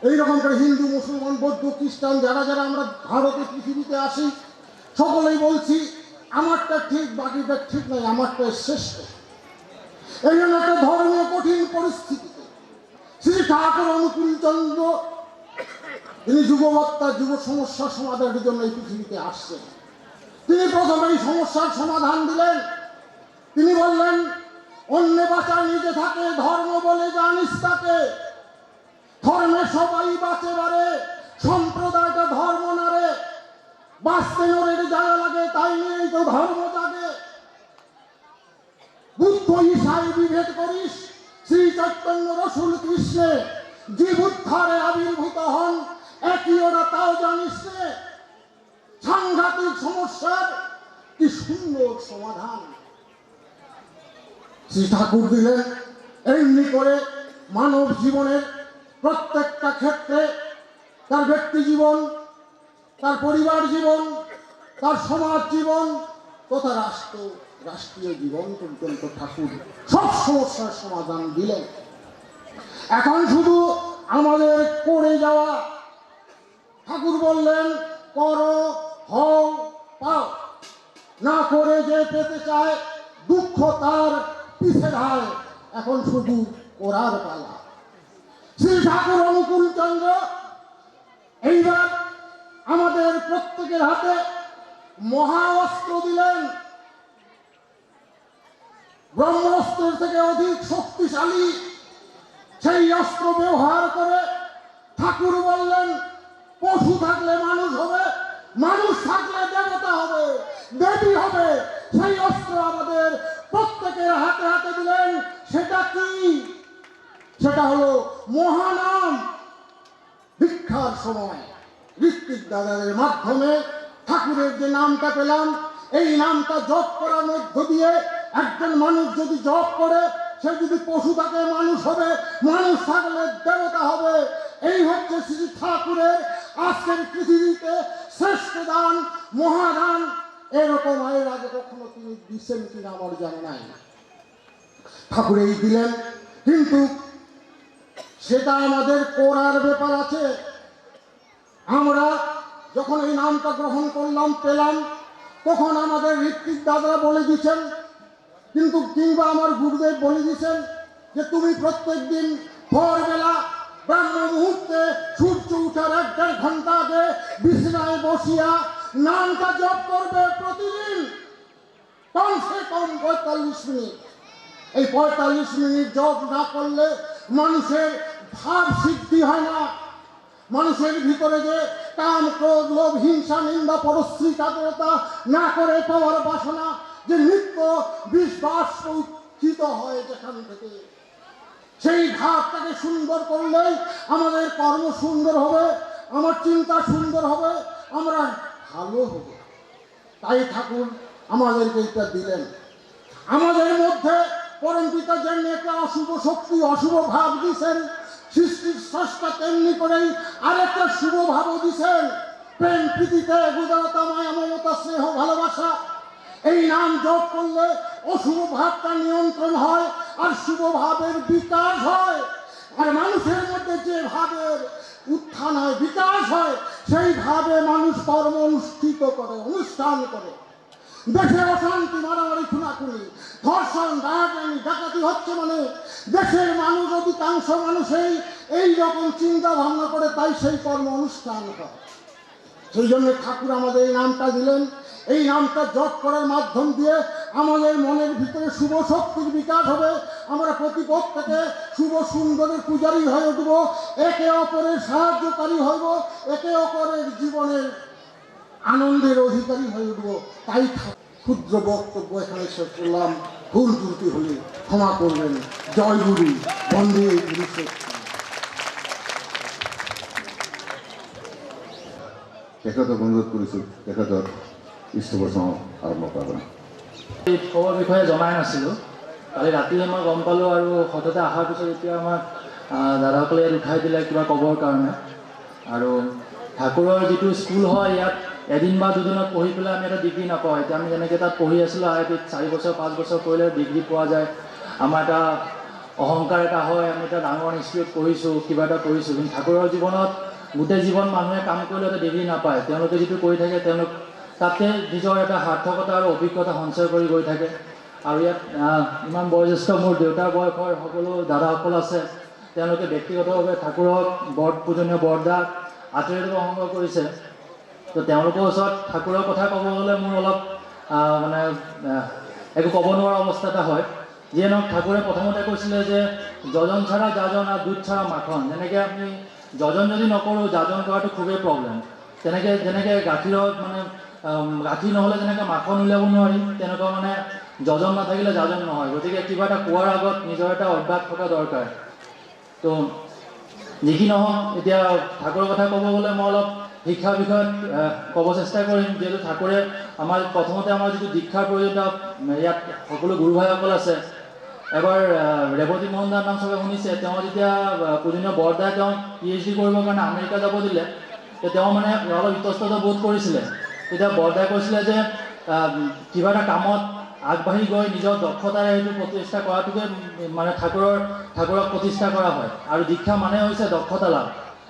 এইরকম করে হিন্দু, মুসলমান, বৌদ্ধ, খ্রিস্টান যারা যারা আমরা ভারতে পৃথিবীতে আসি, সকলেই বলছি আমারটা ঠিক, বাকিটা ঠিক নয়, আমারটা শ্রেষ্ঠ। এই জন্য একটা ধর্মীয় কঠিন পরিস্থিতিতে শ্রী ঠাকুর অনুকূলচন্দ্র তিনি যুববক্তা, যুব সমস্যা সমাধানের জন্য এই পৃথিবীতে আসছেন। তিনি প্রথমে এই সমস্যার সমাধান দিলেন। তিনি বললেন, অন্য বাঁচা নিজে থাকে, ধর্ম বলে জানিস তাকে, ধর্মে সবাই বাঁচে বারে, সম্প্রদায়টা ধর্ম না রে, বাঁচতে নড়ে জায়গা লাগে, তাই নিয়েই তো ধর্ম জাগে। বুদ্ধ ঈশায় বিভেদ করিস, শ্রী চৈতন্য রসুল কৃষ্ণে জীব উদ্ধারে আবির্ভূত হন, একই ওরা তাও জানিস রে। সাংঘাতিক সমস্যার কি সুন্দর সমাধান শ্রী ঠাকুর দিলেন। এমনি করে মানব জীবনের প্রত্যেকটা ক্ষেত্রে, তার ব্যক্তি জীবন, তার পরিবার জীবন, তার সমাজ জীবন তথা রাষ্ট্রীয় জীবন পর্যন্ত ঠাকুর সব সমস্যার সমাধান দিলেন। এখন শুধু আমাদের করে যাওয়া। ঠাকুর বললেন, করো, হও, পাও। না করে যে পেতে চায়, দুঃখ তার পিছে ধায়। এখন শুধু করার পালা। শ্রী ঠাকুর অনুকূলচন্দ্র এইবার আমাদের প্রত্যেকের হাতে মহা অস্ত্র দিলেন। ব্রহ্মাস্ত্রের থেকে অধিক শক্তিশালী সেই অস্ত্র ব্যবহার করে ঠাকুর বললেন, পশু থাকলে মানুষ হবে, মানুষ থাকলে দেবতা হবে, দেবী হবে। সেই অস্ত্র আমাদের প্রত্যেকের হাতে হাতে দিলেন। সেটা কি? সেটা হলো মহানাম। ভিক্ষার সময় ঋত্বিক দাদাদের মাধ্যমে ঠাকুরের যে নামটা পেলাম, এই নামটা জপ করার মধ্য দিয়ে একজন মানুষ যদি জপ করে, সে যদি পশু থাকে মানুষ হবে, মানুষ থাকলে দেবতা হবে। এই হচ্ছে শ্রী ঠাকুরের আজকের পৃথিবীতে শ্রেষ্ঠ দান, মহাদান। এরকম এর আগে কখনো তিনি দিচ্ছেন কিনা আমার জানা নাই। ঠাকুর এই দিলেন, কিন্তু সেটা আমাদের করার ব্যাপার আছে। আমরা যখন এই নামটা গ্রহণ করলাম, পেলাম, তখন আমাদের ঋত্বিক দাদারা বলে দিচ্ছেন, কিন্তু কিংবা আমার গুরুদেব বলে দিচ্ছেন যে তুমি প্রত্যেক দিন ভোরবেলা ব্রাহ্ম মুহূর্তে সূর্য উঠার 1-1.5 ঘন্টা আগে বিছানায় বসিয়া নামটা জপ করবে প্রতিদিন, কমসে কম 45 মিনিট। এই 45 মিনিট জপ না করলে মানুষের ভাব সিদ্ধি হয় না। মানুষের ভিতরে যে কাম, ক্রোধ, লোভ, হিংসা, নিন্দা, পরশ্রী, কাতরতা না করে পাওয়ার বাসনা যে নিত্য বিশ্বাস উচ্চিত হয় যেখান থেকে, সেই ভাবটাকে সুন্দর করলেই আমাদের কর্ম সুন্দর হবে, আমার চিন্তা সুন্দর হবে, আমরা ভালো হব। তাই ঠাকুর আমাদেরকে এটা দিলেন। আমাদের মধ্যে পরম পিতা যেমনি একটা অশুভ শক্তি, অশুভ ভাব দিয়েছেন, সৃষ্টির স্রষ্টা তেমনি করেই আরেকটা শুভ ভাবও দিয়েছেন। প্রেম, প্রীতিতে, উদারতা, মায়া, মমতা, স্নেহ, ভালোবাসা। এই নাম জপ করলে অশুভ ভাবটা নিয়ন্ত্রণ হয় আর শুভ ভাবের বিকাশ হয়। আর মানুষের মধ্যে যে ভাবের উত্থান হয়, বিকাশ হয়, সেই ভাবে মানুষ কর্ম অনুষ্ঠিত করে, অনুষ্ঠান করে। দেশে অশান্তি, মারামারি, খুনাখুনি, ধর্ষণ, রাজনীতি, ডাকাতি হচ্ছে, মানে দেশের মানুষ, অধিকাংশ মানুষই এই রকম চিন্তা ভাবনা করে, তাই সেই কর্ম অনুষ্ঠান হয়। সেই জন্য ঠাকুর আমাদের এই নামটা দিলেন। এই নামটা জপ করার মাধ্যম দিয়ে আমাদের মনের ভিতরে শুভ শক্তির বিকাশ হবে। আমরা প্রত্যেকে শুভ সুন্দরের পূজারী হয়ে উঠব, একে অপরের সাহায্যকারী হইব, একে অপরের জীবনের আনন্দের অধিকারী হয়ে উঠব। তাই ক্ষুদ্র বক্তব্য এখানে শেষ করলাম। ভুল ত্রুটি হলে ক্ষমা করবেন। জয় গুরু, বন্দে গুরু। তেখেতক অনুৰোধ কৰিছোঁ তেখেতক ইষ্টপ্ৰসংগ আৰম্ভ কৰাৰ। এই খবৰ বিষয়ে জনাই নাছিলোঁ। কালি ৰাতিয়ে মই গম পালোঁ আৰু হঠাতে অহাৰ পিছত এতিয়া আমাক দাদাসকলে ইয়াত উঠাই দিলে কিবা ক'বৰ কাৰণে। আৰু ঠাকুৰৰ যিটো স্কুল হয়, ইয়াত এদিন বা দুদিনত পঢ়ি পেলাই আমি এটা ডিগ্ৰী নাপাওঁ। এতিয়া আমি যেনেকৈ তাত পঢ়ি আছিলোঁ, আই টিত 4 বছৰ 5 বছৰ কৰিলে ডিগ্ৰী পোৱা যায়। আমাৰ এটা অহংকাৰ এটা হয়, আমি এটা ডাঙৰ ইনষ্টিটিউট পঢ়িছোঁ, কিবা এটা কৰিছোঁ, কিন্তু ঠাকুৰৰ জীৱনত গোটেই জীৱন মানুহে কাম কৰিলে এটা ডিগ্ৰী নাপায়। তেওঁলোকে যিটো কৰি থাকে তেওঁলোক তাতে নিজৰ এটা সাৰ্থকতা আৰু অভিজ্ঞতা সঞ্চয় কৰি গৈ থাকে। আৰু ইয়াত ইমান বয়োজ্যেষ্ঠ মোৰ দেউতাৰ বয়সৰ সকলো দাদাসকল আছে। তেওঁলোকে ব্যক্তিগতভাৱে ঠাকুৰক পূজনীয় বৰদা আত্ৰেয়দেৱক সংগ্ৰহ কৰিছে। তো তেওঁলোকৰ ওচৰত ঠাকুৰৰ কথা ক'ব গ'লে মোৰ অলপ মানে একো ক'ব নোৱাৰা অৱস্থা এটা হয়। যিয়ে নহওক ঠাকুৰে প্ৰথমতে কৈছিলে যে যজন ছাড়া যাজন আৰু দুধ ছাড়া মাখন। যেনেকৈ আমি যজন যদি নকৰোঁ, যাজন কৰাটো খুবেই প্ৰব্লেম। যেনেকৈ গাখীৰত মানে গাখীৰ নহ'লে যেনেকৈ মাখন উলিয়াব নোৱাৰি, তেনেকুৱা মানে যজন নাথাকিলে যাজন নহয়। গতিকে কিবা এটা কোৱাৰ আগত নিজৰ এটা অভ্যাস থকা দৰকাৰ। তো যি কি নহওক, এতিয়া ঠাকুৰৰ কথা ক'ব গ'লে মই অলপ শিক্ষাৰ বিষয়ত ক'ব চেষ্টা কৰিম। যিহেতু ঠাকুৰে প্ৰথমতে আমাৰ যিটো দীক্ষাৰ প্ৰয়োজনীয়তা, ইয়াত সকলো গুৰু ভাইসকল আছে। এবাৰ ৰেৱতী মোহন দাৰ নাম চবে শুনিছে। তেওঁ যেতিয়া পূজনীয় বৰদাই তেওঁক PhD কৰিবৰ কাৰণে আমেৰিকা যাব দিলে, তেওঁ মানে অলপ ইতস্তত বোধ কৰিছিলে। তেতিয়া বৰদাই কৈছিলে যে কিবা এটা কামত আগবাঢ়ি গৈ নিজৰ দক্ষতাৰে সেইটো প্ৰতিষ্ঠা কৰাটোকে মানে ঠাকুৰক প্ৰতিষ্ঠা কৰা হয়। আৰু দীক্ষা মানে হৈছে দক্ষতা লাভ।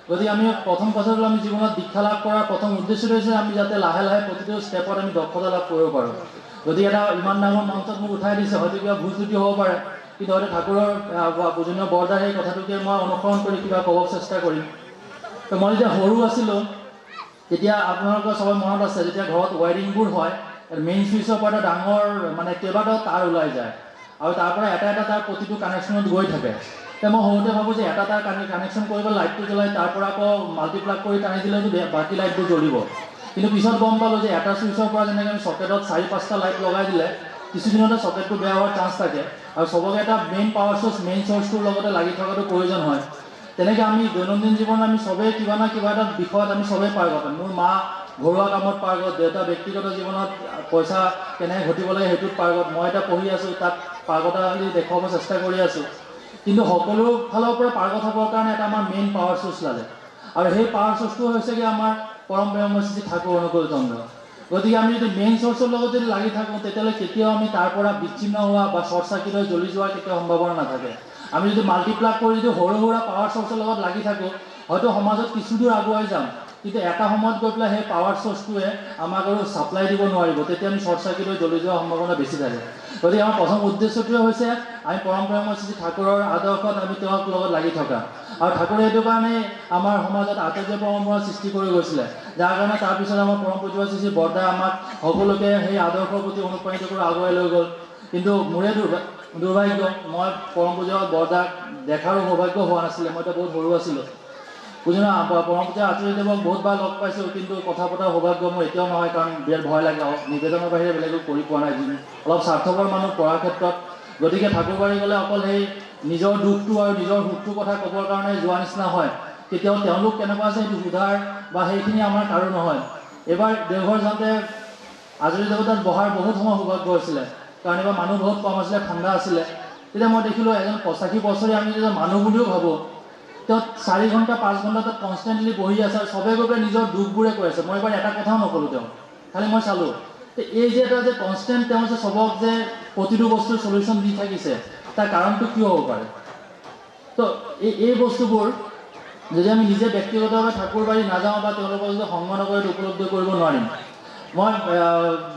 গতিকে আমি প্ৰথম কথাটো আমি জীৱনত দীক্ষা লাভ কৰাৰ প্ৰথম উদ্দেশ্যটো হৈছে আমি যাতে লাহে লাহে প্ৰতিটো ষ্টেপত আমি দক্ষতা লাভ কৰিব পাৰোঁ। গতিকে এটা ইমান ডাঙৰ মঞ্চত মোক উঠাই দিছে, হয়তো কিবা ভুল ত্ৰুটি হ'ব পাৰে, কিন্তু হয়তো ঠাকুৰৰ পূজনীয় বৰদাৰ সেই কথাটোকে মই অনুসৰণ কৰি কিবা ক'ব চেষ্টা কৰিম। তো মই যেতিয়া সৰু আছিলোঁ, তেতিয়া আপোনালোকৰ চবৰে মনত আছে, যেতিয়া ঘৰত ৱায়াৰিংবোৰ হয়, মেইন চুইচৰ পৰা এটা ডাঙৰ মানে কেইবাটাও তাঁৰ ওলাই যায়, আৰু তাৰ পৰা এটা তাৰ প্ৰতিটো কানেকশ্যনত গৈ থাকে। তো মই সৰুতে ভাবোঁ যে এটা তাঁৰ কানেকশ্যন কৰিব লাইটটো জ্বলাই তাৰ পৰা আকৌ মাল্টিপ্লাগ কৰি টানি দিলেতো বাকী লাইটবোৰ জ্বলিব। কিন্তু পিছত গম পালোঁ যে এটা চুইচৰ পৰা যেনেকৈ আমি চকেটত 4-5টা লাইট লগাই দিলে কিছুদিনতে চকেটটো বেয়া হোৱাৰ চান্স থাকে, আৰু চবকে এটা মেইন পাৱাৰ চ'ৰ্চ, মেইন চ'ৰ্চটোৰ লগতে লাগি থকাটো প্ৰয়োজন হয়। তেনেকৈ আমি দৈনন্দিন জীৱনত আমি চবেই কিবা না কিবা এটা বিষয়ত আমি চবেই পাৰ্গত। মোৰ মা ঘৰুৱা কামত পাৰ্গত, দেউতা ব্যক্তিগত জীৱনত পইচা কেনেকৈ ঘটিব লাগে সেইটোত পাৰ্গত, মই এটা পঢ়ি আছোঁ, তাত পাৰ্গতা দেখুৱাব চেষ্টা কৰি আছোঁ। কিন্তু সকলো ফালৰ পৰা পাৰ্গত হ'বৰ কাৰণে এটা আমাৰ মেইন পাৱাৰ চ'ৰ্চ লাগে, আৰু সেই পাৱাৰ চ'ৰ্চটো হৈছেগৈ আমাৰ পৰম প্ৰেমময় শ্ৰী ঠাকুৰ অনুকূল চন্দ্ৰ। গতিকে আমি যদি মেইন চ'ৰ্চৰ লগত যদি লাগি থাকোঁ, তেতিয়াহ'লে কেতিয়াও আমি তাৰ পৰা বিচ্ছিন্ন হোৱা বা শ্বৰ্ট চাৰ্কিট হৈ জ্বলি যোৱাৰ কেতিয়াও সম্ভাৱনা নাথাকে। আমি যদি মাল্টিপ্লাগ কৰি যদি সৰু সুৰা পাৱাৰ চ'ৰ্চৰ লগত লাগি থাকোঁ, হয়তো সমাজত কিছু দূৰ আগুৱাই যাম, কিন্তু এটা সময়ত গৈ পেলাই সেই পাৱাৰ চ'ৰ্চটোৱে আমাক আৰু ছাপ্লাই দিব নোৱাৰিব, তেতিয়া আমি শ্বৰ্ট চাৰ্কিট হৈ জ্বলি যোৱাৰ সম্ভাৱনা বেছি থাকে। গতিকে আমাৰ প্ৰথম উদ্দেশ্যটোৱে হৈছে আমি পৰম প্ৰেমময় শ্ৰী ঠাকুৰৰ আদৰ্শত আমি তেওঁৰ লগত লাগি থকা। আৰু ঠাকুৰে এইটো কাৰণে আমাৰ সমাজত আচাৰ্য পৰম্পৰা সৃষ্টি কৰি গৈছিলে, যাৰ কাৰণে তাৰপিছত আমাৰ পৰম পূজ্য শ্ৰী বৰদাই আমাক সকলোকে সেই আদৰ্শৰ প্ৰতি অনুপ্ৰাণিত কৰি আগুৱাই লৈ গ'ল। কিন্তু মোৰে দুৰ্ভাগ্য, মই পৰম পূজ্য বৰদাক দেখাৰো সৌভাগ্য হোৱা নাছিলে, মই এতিয়া বহুত সৰু আছিলোঁ। পূজনীয় পৰম পূজ্য আচাৰ্যদেৱক বহুতবাৰ লগ পাইছোঁ, কিন্তু কথা পতাৰ সৌভাগ্য মোৰ এতিয়াও নহয়, কাৰণ বিৰাট ভয় লাগে, নিবেদনৰ বাহিৰে বেলেগো কৰি পোৱা নাই, অলপ স্বাৰ্থপৰ মানুহ পঢ়াৰ ক্ষেত্ৰত। গতিকে ঠাকুৰবাৰী গ'লে অকল সেই নিজৰ দুখটো আৰু নিজৰ সুখটোৰ কথা ক'বৰ কাৰণে যোৱা নিচিনা হয়। কেতিয়াও তেওঁলোক কেনেকুৱা আছে সেইটো সোধাৰ বা সেইখিনি আমাৰ কাৰো নহয়। এইবাৰ দেওঘৰ যাওঁতে আজৰি দেৱতাত বহাৰ বহুত সময় সৌভাগ্য হৈছিলে, কাৰণ এইবাৰ মানুহ বহুত কম আছিলে, ঠাণ্ডা আছিলে। তেতিয়া মই দেখিলোঁ এজন 85 বছৰীয়া আমি যেতিয়া মানুহ বুলিও ভাবোঁ, তেওঁ 4 ঘণ্টা 5 ঘণ্টা তাত কনষ্টেণ্টলি বহি আছে, আৰু চবে গৈ পেলাই নিজৰ দুখবোৰে কৈ আছে। মই এবাৰ এটা কথাও নক'লোঁ তেওঁ, খালি মই চালোঁ এই যে এটা যে কনষ্টেণ্ট তেওঁ যে চবক যে প্ৰতিটো বস্তুৰ চলিউশ্যন দি থাকিছে, তাৰ কাৰণটো কিয় হ'ব পাৰে? তো এই বস্তুবোৰ যদি আমি নিজে ব্যক্তিগতভাৱে ঠাকুৰবাৰী নাযাওঁ বা তেওঁলোকৰ যদি সংগ নকৰে উপলব্ধি কৰিব নোৱাৰিম। মই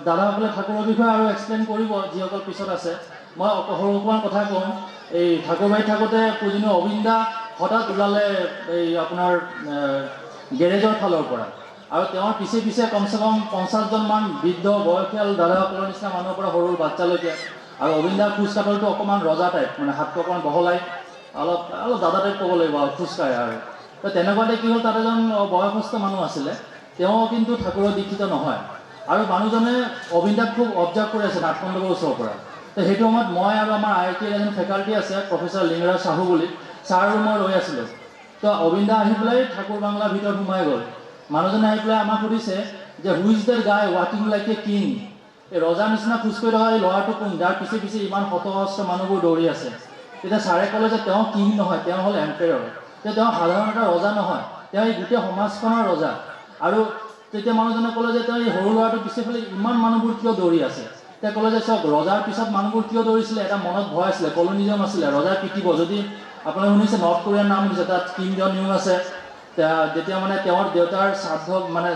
দাদাসকলে ঠাকুৰৰ বিষয়ে আৰু এক্সপ্লেইন কৰিব, যিসকল পিছত আছে। মই সৰু অকণমান কথা কওঁ। এই ঠাকুৰবাৰীত থাকোঁতে পূজনীয় অবিন্দা হঠাৎ ওলালে এই আপোনাৰ গেৰেজৰ ফালৰ পৰা, আৰু তেওঁৰ পিছে পিছে কমচে কম 50জনমান বৃদ্ধ বয়সীয়াল দাদাসকলৰ নিচিনা মানুহৰ পৰা সৰু বাচ্চালৈকে। আৰু অবিন্দা খোজ কাটলটো অকণমান ৰজা টাইপ, মানে হাতটো অকণমান বহলাই অলপ দাদা টাইপ ক'ব লাগিব আৰু খোজকাঢ়ে। আৰু তো তেনেকুৱাতে কি হ'ল, তাত এজন বয়সস্থ মানুহ আছিলে, তেওঁ কিন্তু ঠাকুৰৰ দীক্ষিত নহয়, আৰু মানুহজনে অবিন্দাক খুব অবজাৰ্ভ কৰি আছে নাটমণ্ডপৰ ওচৰৰ পৰা। তো সেইটো সময়ত মই আৰু আমাৰ IITৰ এজন ফেকাল্টি আছে প্ৰফেচাৰ লিংগৰাজ চাহু বুলি, ছাৰ আৰু মই ৰৈ আছিলোঁ। তো অবিন্দা আহি পেলাই ঠাকুৰ বাংলাৰ ভিতৰত সোমাই গ'ল। মানুহজনে আহি পেলাই আমাক সুধিছে যে who is the guy ৱাকিং like a king? এই ৰজাৰ নিচিনা খোজকাঢ়ি থকা এই ল'ৰাটো কোন, যাৰ পিছে পিছে ইমান শত মানুহবোৰ দৌৰি আছে? তেতিয়া ছাৰে ক'লে যে তেওঁ কিং নহয়, তেওঁ হ'ল এম্পেৰৰ। যে তেওঁ সাধাৰণ এটা ৰজা নহয়, তেওঁ এই গোটেই সমাজখনৰ ৰজা। আৰু তেতিয়া মানুহজনে ক'লে যে তেওঁ এই সৰু ল'ৰাটোৰ পিছে ফালে ইমান মানুহবোৰ কিয় দৌৰি আছে? তেওঁ ক'লে যে চাওক ৰজাৰ পিছত মানুহবোৰ কিয় দৌৰিছিলে, এটা মনত ভয় আছিলে, কলনিজম আছিলে, ৰজাই পিটিব। যদি আপোনালোকে শুনিছে নৰ্থ কোৰিয়াৰ নাম শুনিছে, তাত কিম জং ইউন আছে। যেতিয়া মানে তেওঁৰ দেউতাৰ শ্ৰাদ্ধ মানে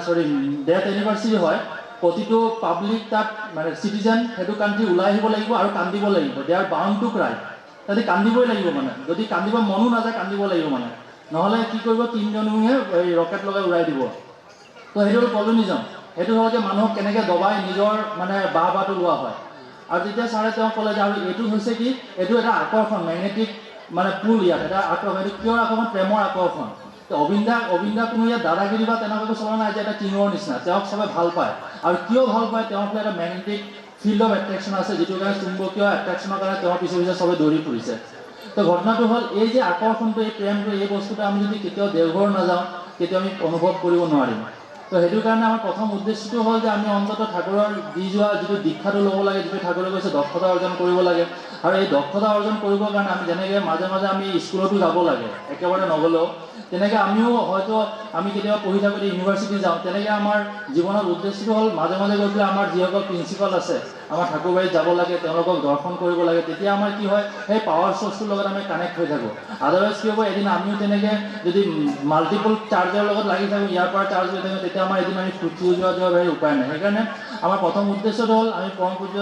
ডেথ এনিভাৰ্চাৰী হয়, প্ৰতিটো পাব্লিক তাত মানে চিটিজেন সেইটো কাণ্ট্ৰি ওলাই আহিব লাগিব আৰু কান্দিব লাগিব। দে আৰ বাউণ্ড টু ক্ৰাই, তাতে কান্দিবই লাগিব মানে, যদি কান্দিব মনো নাযায় কান্দিব লাগিব মানে, নহ'লে কি কৰিব কিম জং ইউনে এই ৰকেট লগাই উৰাই দিব। তো সেইটো হ'ল কলনিজম। সেইটো হ'ল যে মানুহক কেনেকৈ দবাই নিজৰ মানে বাহটো লোৱা হয়। আৰু যেতিয়া ছাৰে তেওঁ ক'লে যে আৰু এইটো হৈছে কি, এইটো এটা আকৰ্ষণ, মেগনেটিক মানে পুল, ইয়াত এটা আকৰ্ষণ, এইটো কিয় আকৰ্ষণ, প্ৰেমৰ আকৰ্ষণ। তো অবিন্দা কোনো ইয়াত দাদাগিৰি বা তেনেকুৱাকৈ চলা নাই যে এটা কিঙৰ নিচিনা, তেওঁক চবে ভাল পায়। আৰু কিয় ভাল পায়, তেওঁৰ ফালে এটা মেগনেটিক ফিল্ড অফ এট্ৰেকশ্যন আছে, যিটো কাৰণে চুম্বকীয় এট্ৰেকশ্যনৰ কাৰণে তেওঁৰ পিছে পিছে চবে দৌৰি ফুৰিছে। তো ঘটনাটো হ'ল এই যে আকৰ্ষণটো, এই প্ৰেমটো, এই বস্তুটো আমি যদি কেতিয়াও দেওঘৰ নাযাওঁ কেতিয়াও আমি অনুভৱ কৰিব নোৱাৰিম। তো সেইটো কাৰণে আমাৰ প্ৰথম উদ্দেশ্যটো হ'ল যে আমি অন্ততঃ ঠাকুৰৰ দি যোৱা যিটো দীক্ষাটো ল'ব লাগে, যিটো ঠাকুৰে কৈছে দক্ষতা অৰ্জন কৰিব লাগে। আৰু এই দক্ষতা অৰ্জন কৰিবৰ কাৰণে আমি যেনেকৈ মাজে মাজে আমি স্কুলতো যাব লাগে, একেবাৰে নগ'লেও, তেনেকৈ আমিও হয়তো আমি কেতিয়াবা পঢ়ি থাকোঁতে ইউনিভাৰ্চিটি যাওঁ, তেনেকৈ আমাৰ জীৱনৰ উদ্দেশ্যটো হ'ল মাজে মাজে গৈ পেলাই আমাৰ যিসকল প্ৰিন্সিপাল আছে, আমাৰ ঠাকুৰবাৰীত যাব লাগে, তেওঁলোকক দৰ্শন কৰিব লাগে। তেতিয়া আমাৰ কি হয়, সেই পাৱাৰ চ'ৰ্চটোৰ লগত আমি কানেক্ট হৈ থাকোঁ। আদাৰৱাইজ কি হ'ব, এদিন আমিও তেনেকৈ যদি মাল্টিপল চাৰ্জৰ লগত লাগি থাকোঁ, ইয়াৰ পৰা চাৰ্জ হৈ থাকোঁ, তেতিয়া আমাৰ এদিন আমি ফুটি যোৱাৰ বাহিৰে উপায় নাই। সেইকাৰণে আমাৰ প্ৰথম উদ্দেশ্যটো হ'ল আমি পৰম পূজ্য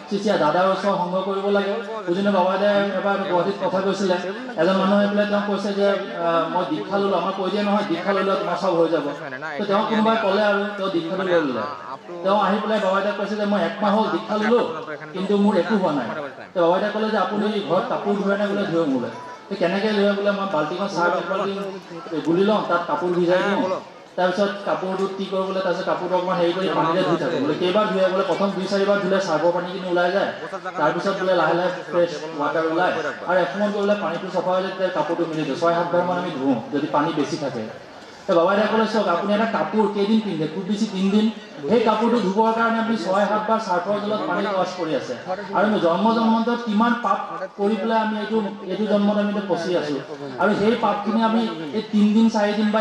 চিচিয়া দাদাৰ ওচৰত সংগ্ৰহ কৰিব লাগে। পূজনীয় বাবাইদেৱে এবাৰ গুৱাহাটীত কথা কৈছিলে, এজন মানুহ আহি পেলাই তেওঁ কৈছে যে মই দীক্ষা ল'লোঁ, আমাৰ কৈ দিয়ে নহয় দীক্ষা ল'লে তোমাৰ চব হৈ যাব। তো তেওঁ কোনোবাই ক'লে আৰু তেওঁ দীক্ষাটো লৈ ল'লে। তেওঁ আহি পেলাই বাবাইদেউক কৈছে যে মই 1 মাহ হ'ল দীক্ষা ল'লোঁ, কিন্তু মোৰ একো হোৱা নাই। তো বাবাইদেউে ক'লে যে আপুনি ঘৰত কাপোৰ ধুৱে নাই, বোলে ধুৱে মোলে। তো কেনেকৈ ধুৱে বোলে, মই বাল্টিখন চাৰ্ফ বাল্টি গুলি লওঁ, তাত কাপোৰ ভিজাই দিওঁ, তাৰপিছত কাপোৰটো কি কৰোঁ বোলে, তাৰপিছত কাপোৰটো অকণমান হেৰি কৰি পানীৰে ধুই থাকোঁ বোলে। কেইবাৰ ধুৱে বোলে, প্ৰথম 2-4 বাৰ ধুলে চাৰ্ফৰ পানীখিনি ওলাই যায়, তাৰপিছত বোলে লাহে লাহে ফ্ৰেছ ৱাটাৰ ওলায়, আৰু এসময়ত গৈ বোলে পানীটো চফা হৈ যায়, তেতিয়া কাপোৰটো মিলি দিওঁ। 6-7 বাৰমান আমি ধুওঁ যদি পানী বেছি থাকে। তো বাবাইদেউে ক'লে চাওক আপুনি এটা কাপোৰ কেইদিন পিন্ধে, খুব বেছি 3 দিন, সেই কাপোৰটো ধুবৰ কাৰণে আপুনি 6-7 বাৰ চাৰ্ফৰ জলত পানী ৱাছ কৰি আছে। আৰু জন্মান্তৰত কিমান পাপ কৰি পেলাই আমি এইটো জন্মত আমি ফচি আছোঁ। আৰু সেই পাপখিনি আমি এই 3 দিন 4 দিন বা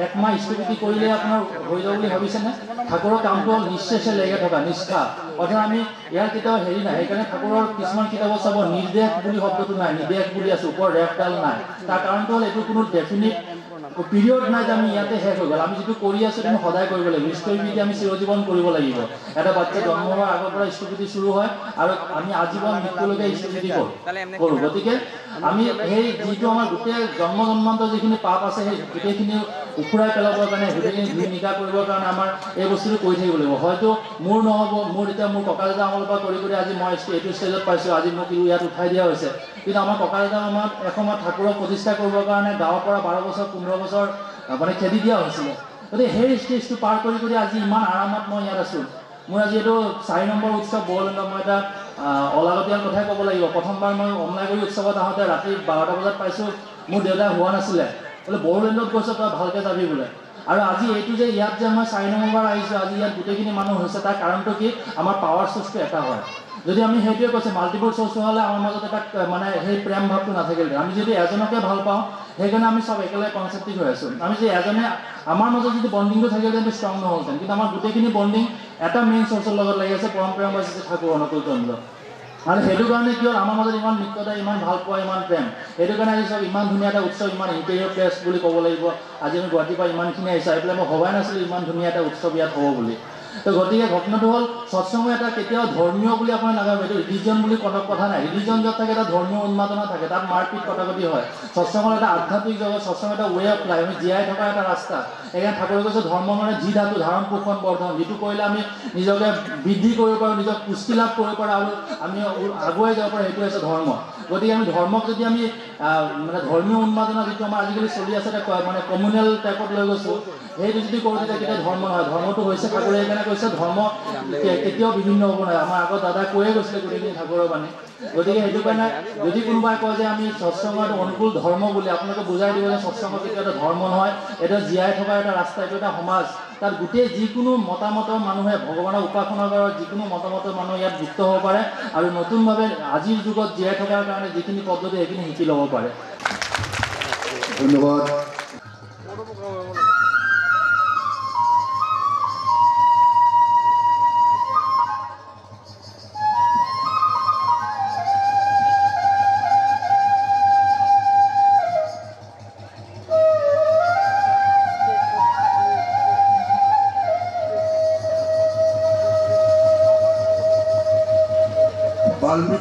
1 মাহ স্থগিত কৰিলে আপোনাৰ হৈ যাব বুলি ভাবিছেনে? ঠাকুৰৰ কামটো হ'ল নিশ্চেষে লেগে থকা, নিষ্ঠা। অৰ্থাৎ আমি ইয়াৰ কেতিয়াও হেৰি নাই। সেইকাৰণে ঠাকুৰৰ কিছুমান কিতাপত চাব নিৰ্দেশ বুলি শব্দটো নাই, নিৰ্দেশ বুলি আছে, ওপৰ ৰেফডাল নাই। তাৰ কাৰণটো হ'ল এইটো কোনো ডেফিনিট পিৰিয়ড নাই যে আমি ইয়াতে শেষ হৈ গ'ল। আমি যিটো কৰি আছোঁ সেইটো সদায় কৰিব লাগিব। স্থবিৰতি আমি চিৰজীৱন কৰিব লাগিব। এটা বাচ্চা জন্ম হোৱাৰ আগৰ পৰা স্থবিৰতি শুৰু হয় আৰু আমি আজীৱন মৃত্যুলৈকে স্থবিৰতি কৰোঁ। গতিকে আমি সেই যিটো আমাৰ গোটেই জন্মান্তৰ যিখিনি পাপ আছে, সেই গোটেইখিনি উফুৰাই পেলাবৰ কাৰণে, গোটেইখিনি ধুই নিকা কৰিবৰ কাৰণে আমাৰ এই বস্তুটো কৰি থাকিব লাগিব। হয়তো মোৰ নহ'ব, মোৰ এতিয়া মোৰ ককা দেউতা আমলৰ পৰা কৰি আজি মই এইটো ষ্টেজত পাইছোঁ, আজি মোক ইয়াত উঠাই দিয়া হৈছে। কিন্তু আমাৰ ককা দেউতা আমাক এসময়ত ঠাকুৰক প্ৰতিষ্ঠা কৰিবৰ কাৰণে গাঁৱৰ পৰা 12 বছৰ 15 বছৰ মানে খেদি দিয়া হৈছিলে। গতিকে সেই ষ্টেজটো পাৰ কৰি আজি ইমান আৰামত মই ইয়াত আছোঁ। মোৰ আজি এইটো 4 নম্বৰ উৎসৱ বড়োলেণ্ডত। মই এটা অলাগতীয়াল কথাই ক'ব লাগিব। প্ৰথমবাৰ মই অমলাগুৰি উৎসৱত আহোঁতে ৰাতি 12টা বজাত পাইছোঁ, মোৰ দেউতা হোৱা নাছিলে। বোলে বড়োলেণ্ডত গৈছোঁ, তই ভালকৈ যাবি বোলে। আৰু আজি এইটো যে ইয়াত যে মই 4 নম্বৰবাৰ আহিছোঁ, আজি ইয়াত গোটেইখিনি মানুহ হৈছে, তাৰ কাৰণটো কি, আমাৰ পাৱাৰ চ'ৰ্চটো এটা হয়। যদি আমি সেইটোৱে কৈছোঁ মাল্টিপল চ'ৰ্চ হ'লে আমাৰ মাজত এটা মানে সেই প্ৰেম ভাৱটো নাথাকিল। আমি যদি এজনকে ভাল পাওঁ, সেইকাৰণে আমি চব একেলগে কনচেপ্টিভ হৈ আছোঁ। আমি যদি এজনে আমাৰ মাজত যদি বণ্ডিংটো থাকিলে তেন্তে ষ্ট্ৰং নহ'লহেঁতেন। কিন্তু আমাৰ গোটেইখিনি বণ্ডিং এটা মেইন চ'ৰ্চৰ লগত লাগি আছে, পৰম্পৰাবাচী ঠাকুৰ অনুকূল চন্দ্ৰ। আৰু সেইটো কাৰণে কি হ'ল, আমাৰ মাজত ইমান মিত্ৰতা, ইমান ভাল পোৱা, ইমান প্ৰেম। সেইটো কাৰণে আজি চব ইমান ধুনীয়া এটা উৎসৱ, ইমান ইণ্টেৰিয়ৰ প্লেচ বুলি ক'ব লাগিব। আজি আমি গুৱাহাটীৰ পৰা ইমানখিনি আহিছোঁ, আহি পেলাই মই ভবাই নাছিলোঁ ইমান ধুনীয়া এটা উৎসৱ ইয়াত হ'ব বুলি। তো গতিকে ঘটনাটো হ'ল, সৎসংগ এটা কেতিয়াও ধৰ্মীয় বুলি আপুনি নাভাবে, এইটো ৰিলিজন বুলি কথা নাই। ৰিলিজন য'ত থাকে এটা ধৰ্মীয় উন্মাদনা থাকে, তাত মাৰপিট কটাকটি হয়। সৎসংগৰ এটা আধ্যাত্মিক জগত, সৎসংগ এটা ৱে অফ লাইফ, আমি জীয়াই থকা এটা ৰাস্তা। সেইকাৰণে ঠাকুৰে কৈছে ধৰ্ম মানে যি ধাতু ধাৰণ পোষণ বৰ্ধন, যিটো কৰিলে আমি নিজকে বৃদ্ধি কৰিব পাৰোঁ, নিজক পুষ্টি লাভ কৰিব পাৰোঁ, আৰু আমি আগুৱাই যাব পাৰোঁ, সেইটো হৈছে ধৰ্ম। গতিকে আমি ধৰ্মক যদি আমি মানে ধৰ্মীয় উন্মাদনা যিটো আমাৰ আজিকালি চলি আছে, মানে কমিউনেল টাইপত লৈ গৈছোঁ, সেইটো যদি কৰোঁ তেতিয়া কেতিয়া ধৰ্ম নহয়। ধৰ্মটো হৈছে ঠাকুৰে সেইকাৰণে কৈছে ধৰ্ম কেতিয়াও বিভিন্ন হ'ব নোৱাৰে। আমাৰ আগত দাদাই কৈয়ে গৈছিলে গোটেইখিনি ঠাকুৰৰ বাণী। গতিকে সেইটো কাৰণে যদি কোনোবাই কয় যে আমি সৎসংগৰ অনুকূল ধৰ্ম বুলি, আপোনালোকে বুজাই দিব যে সৎসংগ কেতিয়াও এটা ধৰ্ম নহয়, এটা জীয়াই থকা এটা ৰাস্তা, এইটো এটা সমাজ। তাত গোটেই যিকোনো মতামতৰ মানুহে, ভগৱানৰ উপাসনা কৰা যিকোনো মতামতৰ মানুহ ইয়াত যুক্ত হ'ব পাৰে, আৰু নতুনভাৱে আজিৰ যুগত জীয়াই থকাৰ কাৰণে যিখিনি পদ্ধতি সেইখিনি শিকি ল'ব পাৰে। ধন্যবাদ।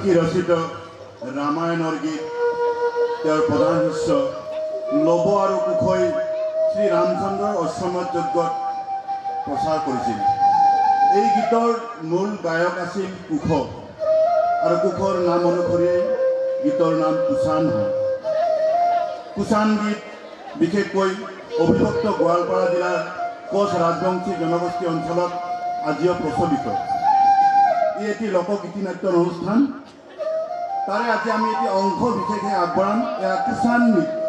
বাল্মীকি ৰচিত ৰামায়ণৰ গীত তেওঁৰ প্ৰধান শিষ্য লৱ আৰু কুশই শ্ৰীৰামচন্দ্ৰৰ অশ্বমেধ যজ্ঞত প্ৰচাৰ কৰিছিল। এই গীতৰ মূল গায়ক আছিল কুশ আৰু কুশৰ নাম অনুসৰি গীতৰ নাম কুষাণ হয়। কুষাণ গীত বিশেষকৈ অবিভক্ত গোৱালপাৰা জিলাৰ কোচ ৰাজবংশী জনগোষ্ঠী অঞ্চলত আজিও প্ৰচলিত। ই এটি লোকগীতিনাট্যৰ অনুষ্ঠান। তাৰে আজি আমি এটি অংশ বিশেষে আগবঢ়াম। এয়া কুষাণ নৃত্য।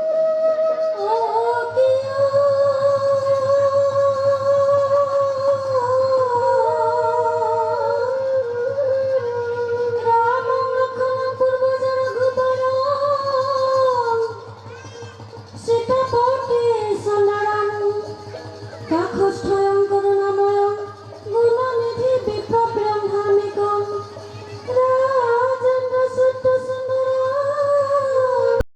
Sita pote sonaran kakho